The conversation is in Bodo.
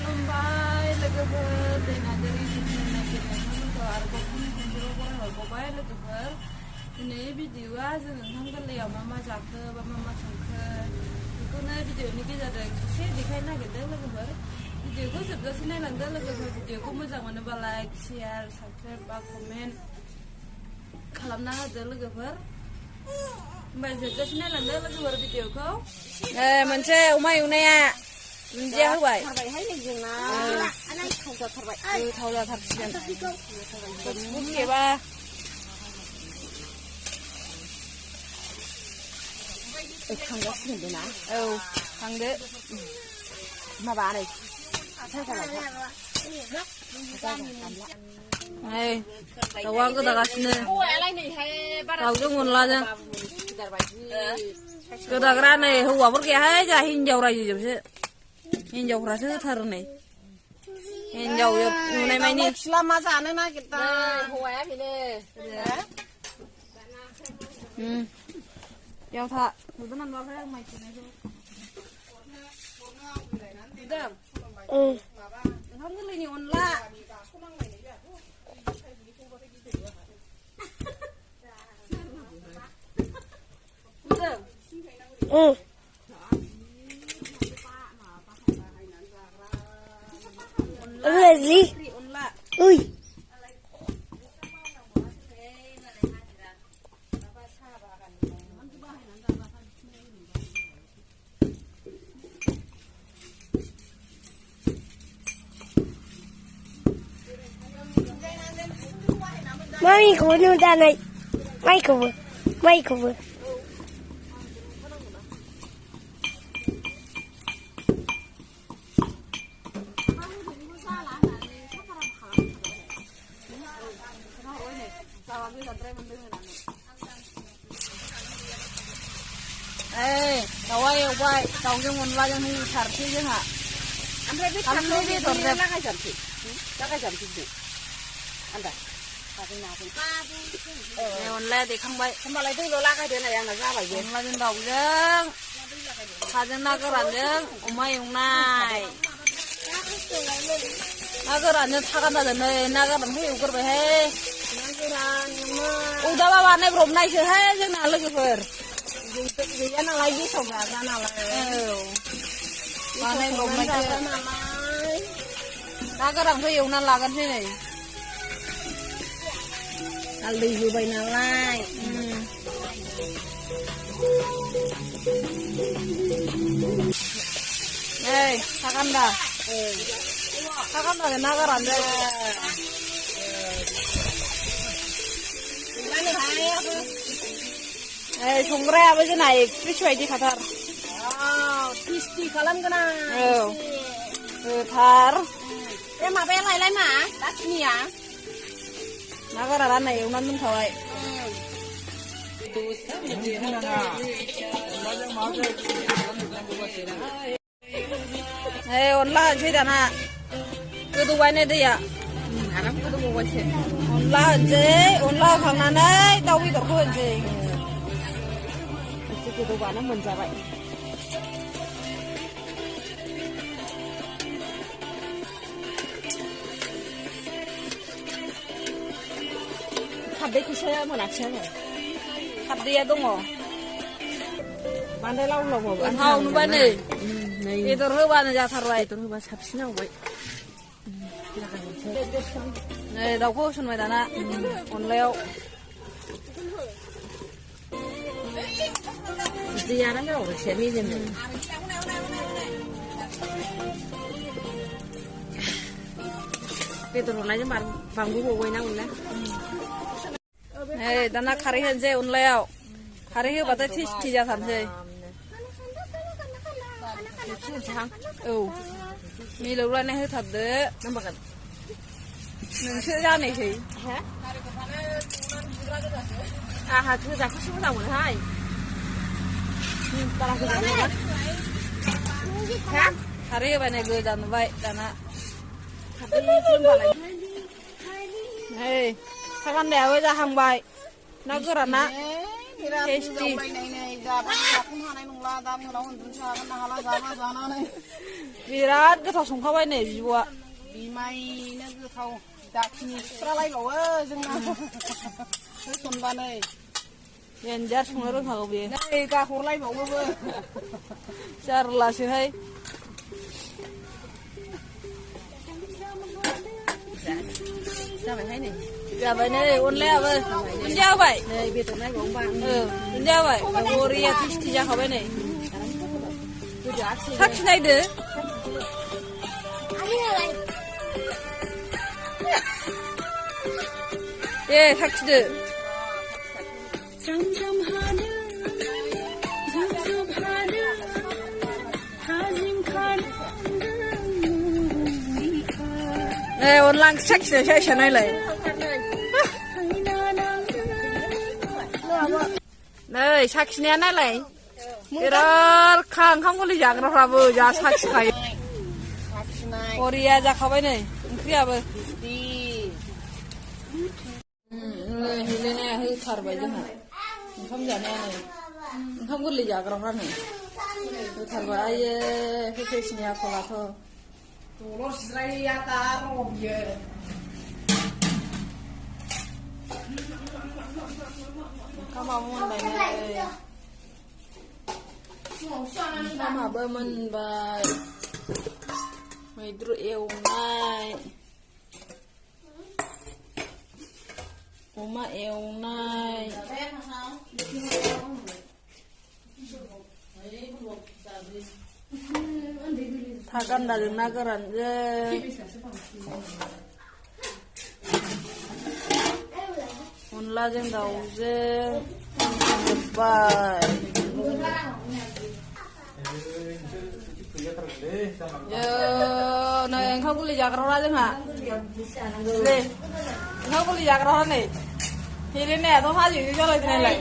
खुलुमबाय लोगोफोर दैनागिरि जिउनि नागिरनायखौ आरोबाव खनसेबाव बरायहरबावबाय लोगोफोर दिनै भिडिअआ जों ओंखाम गोरलैयाव मा जाखो बा मा संखो बेखौनो भिडिअनि गेजेरजों एसे देखायनो नागिरदों लोगोफोर भिडिअखौ जोबजासे नायलांदो लोगोफोर भिडिअखौ मोजां मोनोबा लाइक शेयार साबस्क्राइब बा कमेन्ट खालामना होदो लोगोफोर होमबा जोबजासे नायलांदो लोगोफोर भिडिअखौ मोनसे अमा एवनाया दुन्दिया होबाय गोथाव जाथारसिगोन बुखेबा खांगासिनो ना औ खांदो माबा नै दाउआ गोदागासिनो दाउजों अनलाजों गोदाग्रा नै हौवाफोर गैयाहाय जोंहा हिनजाव रायजोजोबसो हिनजावफ्रासो होथारो नै हिनजाव नुनाय मानि सिला मा जानो नागिरदों हौवाया बेनो बेयावथा नुदोंना नुवाखै आं माइ सौनायखौ ओंखाम गोरलैनि अनला अनला Mami nu ra này Mai khổ दाउआ एवबाय दाउजों अनलाजों होथारसै जोंहा ओमफ्राय बे थांनो बेदरजों लागायजानोसै आन्दा अनलाया देखांबाय होमबालाय दैल' लागायदो नाय आंना जाबाय बे अनलाजों दाउजों खाजों ना गोरानजों अमा एवनाय ना गोरानजों थागान्दाजों नै ना गोरानखौ एवगोरबायहाय उदाबा बानायब्रबनायसोहाय जोंना लोगोफोर गैया नालाय गेसाव जाग्रा नालाय बानायब्रबनायसो ना गोरानखौ एवनानै लागोनसै नै हालदै होबाय नालाय नै थागान्दा ना गोरानजों संग्रायाबो जोंना एक्ट्रिस बायदि खाथार टेस्टि खालामगोन आं गोथार बे माबायालाय मा दाखिनिया ना गोराना नै एवनानै दोनखाबाय अनला होनसै दाना गोदौबाय नै दैया आराम गोदौबावबायसो अनला होनसै अनला होखांनानै दाउ बेदरखौ होनसै एसे गोदौबानो मोनजाबाय खारदैखौसो मोनाखिसै आङो खारदैया दङ बांद्राय लाव गोथाव नुबाय नै बेदर होबानो जाथारबाय बेदर होबा साबसिन जाबाय नै दाउखौ होसनबाय दाना अनलायाव बिदैयानो गावसो मेजेमजों बेदर हरनायजों बानलु बावबायना अनला नै दाना खारै होनसै अनलायाव खारै होबाथाय टेस्टि जाथारसै औ मिलौलायनाय होथारदो नोंसो जानोसै आंहा गोजाखौसो मोजां मोनोहाय बारा गोजा नङा खारै होबाय नै गोजा नुबाय दाना थागान्दायाबो जाहांबाय ना गोराना टेस्टि बिराद गोथाव संखाबाय नै बिब'आ बिमायनो गोथाव दाखिनि सुस्रालायबावो जोंना होसनबानो देन्जार संनो रोंखागौ बेयो नै गाहरलायबावोबो जारलासोहाय जाबायहाय नै जाबाय नै अनलायाबो दुन्दिया होबाय नै बेदर नायबावबा दुन्दिया होबाय बरिया टेस्टि जाखाबाय नै साखिनायदो दे साखिदो नै अनला ओंख्रि साखिनाय सायसा नायलाय नै साखिनाया नायलाय बिराद ओंखाम गोरलै जाग्राफ्राबो जा साखिखायो बरिया जाखाबाय नै ओंख्रियाबो हेलेनाया होथारबाय जोंहा ओंखाम जानाया नै ओंखाम गोरलै जाग्राफ्रा नै होथारबाय आयो फैसिनि आखलाथ' दलर जिरायया दा र' बियो ओंखामा मोनबाय नै ओंखामाबो मोनबाय मैद्रु एवनाय अमा एवनाय था गान्दाजों ना गोरानजों अनलाजों दाउजों संजोब्बाय नै ओंखाम गोरलै जाग्राफ्रा जोंहा दे ओंखाम गोरलै जाग्राफ्रा नै हेलेनायाथ' हाजोजों जालायदों नालाय